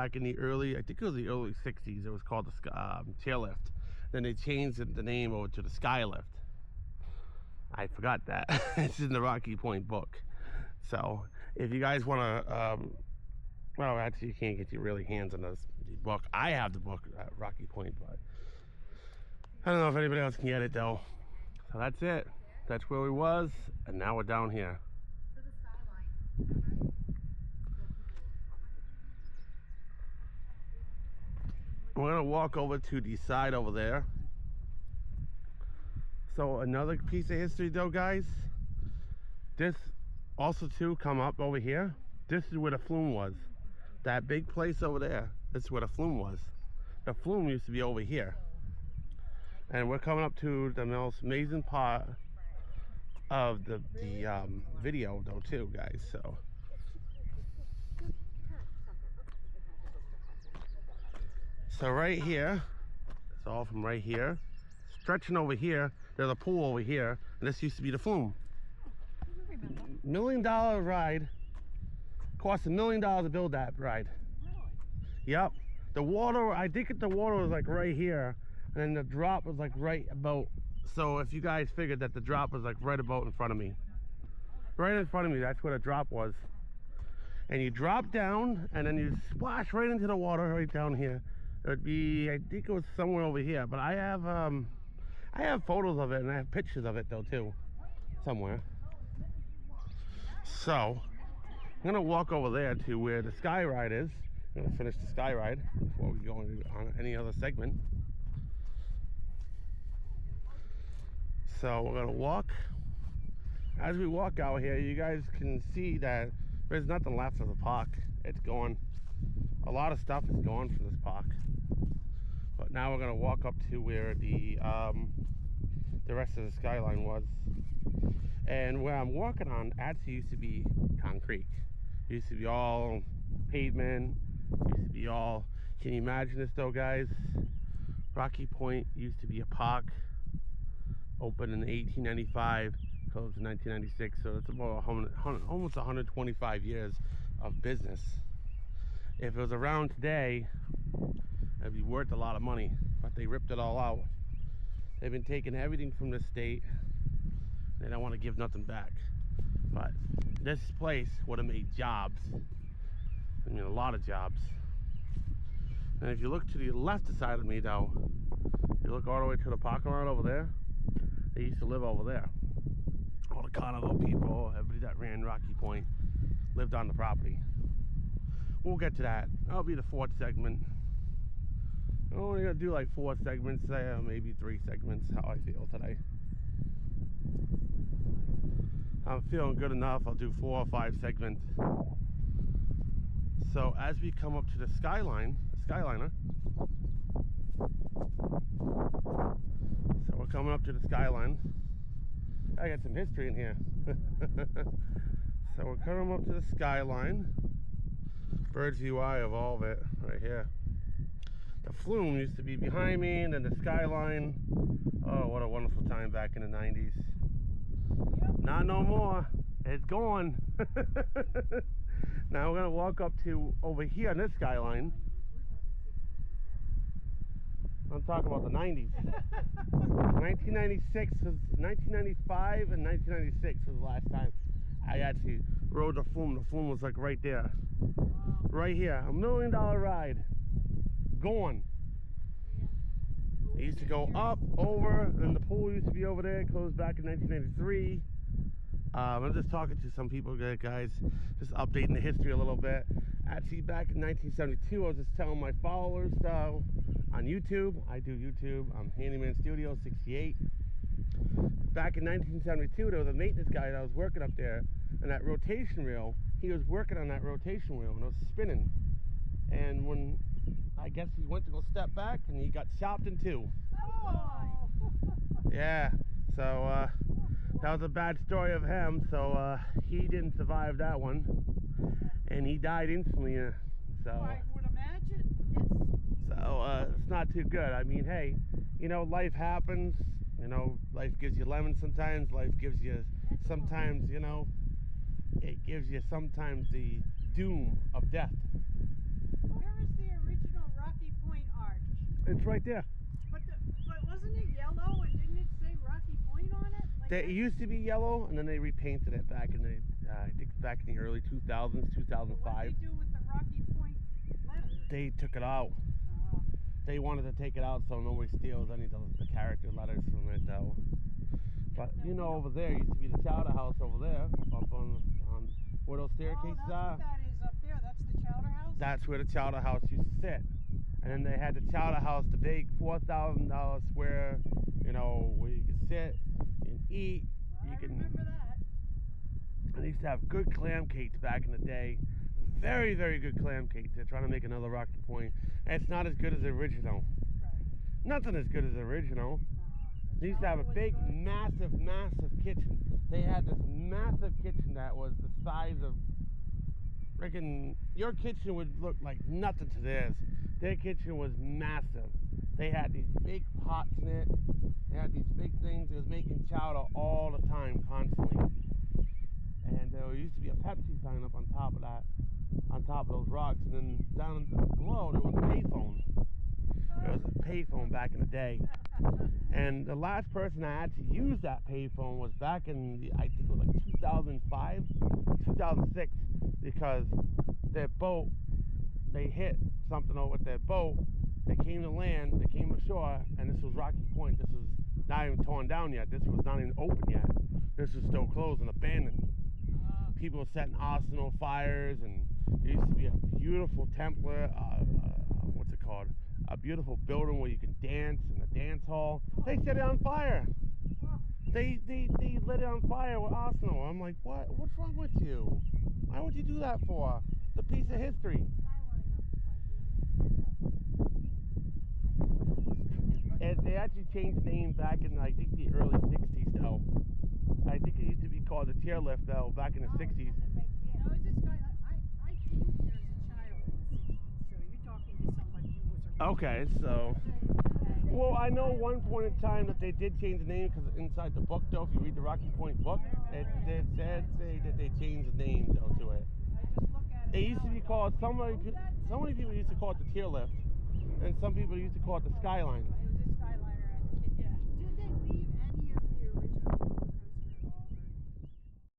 back in the early, I think it was the early 60s. It was called the chairlift. Then they changed the name over to the skylift. I forgot that. It's in the Rocky Point book. So if you guys want to, well, actually you can't get your really hands on the book. I have the book at Rocky Point, but I don't know if anybody else can get it though. So that's it. That's where we was, and now we're down here. To the skyline. We're gonna walk over to the side over there. So another piece of history though, guys. This also too come up over here. This is where the flume was. That big place over there, this is where the flume was. The flume used to be over here. And we're coming up to the most amazing part of the video though too, guys. So right here, it's all from right here, stretching over here, there's a pool over here, and this used to be the flume. $1 million ride. Cost $1 million to build that ride. Really? Yep. The water, I think the water was like right here, and then the drop was like right about, so if you guys figured that the drop was like right about in front of me. Right in front of me, that's where the drop was. And you drop down, and then you splash right into the water right down here. It would be, I think it was somewhere over here, but I have photos of it, and I have pictures of it though too, somewhere. So I'm gonna walk over there to where the sky ride is. I'm gonna finish the sky ride before we go on any other segment. So we're gonna walk. As we walk out here, you guys can see that there's nothing left of the park. It's gone. A lot of stuff is gone from this park. But now we're gonna walk up to where the rest of the skyline was. And where I'm walking on actually used to be concrete. It used to be all pavement. It used to be all, can you imagine this though, guys? Rocky Point used to be a park, opened in 1895, closed in 1996. So it's about almost 125 years of business. If it was around today, it'd be worth a lot of money, but they ripped it all out. They've been taking everything from the state. They don't want to give nothing back. But this place would have made jobs. I mean, a lot of jobs. And if you look to the left side of me though, you look all the way to the parking lot over there, they used to live over there. All the carnival people, everybody that ran Rocky Point lived on the property. We'll get to that. That'll be the fourth segment. I'm only gonna do like 4 segments, maybe 3 segments, how I feel today. I'm feeling good enough. I'll do 4 or 5 segments. So as we come up to the skyline, the skyliner. So we're coming up to the skyline. I got some history in here. So we're coming up to the skyline. Bird's view eye of all of it right here. The flume used to be behind me, and then the skyline. Oh, what a wonderful time back in the 90s. Not no more. It's gone. Now we're gonna walk up to over here on this skyline. I'm talking about the 90s. 1996 was 1995 and 1996 was the last time I actually rode the flume. The flume was like right there, right here. $1 million ride, gone. It used to go up, over, and the pool used to be over there. It closed back in 1993. I'm just talking to some people, guys, just updating the history a little bit. Actually, back in 1972, I was just telling my followers on YouTube. I do YouTube. I'm Handyman Studio 68. Back in 1972, there was a maintenance guy that was working up there, and that rotation wheel, he was working on that rotation wheel, and it was spinning. And when, I guess he went to go step back, and he got chopped in 2. Oh. Yeah, so that was a bad story of him. So he didn't survive that one, and he died instantly. So I would imagine, yes. So it's not too good. I mean, hey, you know, life happens. You know, life gives you lemons sometimes. Life gives you sometimes, you know, it gives you sometimes the doom of death. Where is the It's right there. But wasn't it yellow and didn't it say Rocky Point on it? Like It used to be yellow, and then they repainted it back in the I think back in the early 2000s, What 2005. did they do with the Rocky Point letters? They took it out. They wanted to take it out so nobody steals any of the character letters from it, though. But you know, over there used to be the chowder house over there, up on where those staircases that's are. what that is up there. That's the chowder house? That's where the chowder house used to sit. And then they had the chowder house, the big $4,000 square, you know, where you can sit and eat. Well, You I can. remember that. And they used to have good clam cakes back in the day. Very, very good clam cakes. They're trying to make another Rocky Point. And it's not as good as the original. Right. Nothing as good as the original. They used to have a chowder was big, good. massive kitchen. They had this massive kitchen that was the size of freaking. Your kitchen would look like nothing to theirs. Their kitchen was massive. They had these big pots in it. They had these big things. It was making chowder all the time, constantly. And there used to be a Pepsi sign up on top of that, on top of those rocks. And then down below there was a payphone. There was a payphone back in the day. And the last person that actually used that payphone was back in, I think it was like 2005, 2006, because their boat, they hit something over with their boat. They came to land, they came ashore, and this was Rocky Point. This was not even torn down yet. This was not even open yet. This was still closed and abandoned. People were setting arsenal fires, and there used to be a beautiful temple, what's it called? A beautiful building where you can dance in a dance hall. They set it on fire. They lit it on fire with arsenal. I'm like, what? What's wrong with you? Why would you do that for? It's a piece of history. And they actually changed the name back in, I think, the early 60s, though. I think it used to be called the Tier Lift, though, back in the 60s. No, it's this guy. I came here as a child in the 60s, so you're talking to somebody who was around. Okay, so. Well, I know one point in time that they did change the name, because inside the book, though, if you read the Rocky Point book, it did say that they changed the name, though, to it. I just look at it. It used to be called, so many people used to call it the Tier Lift, and some people used to call it the Skyline.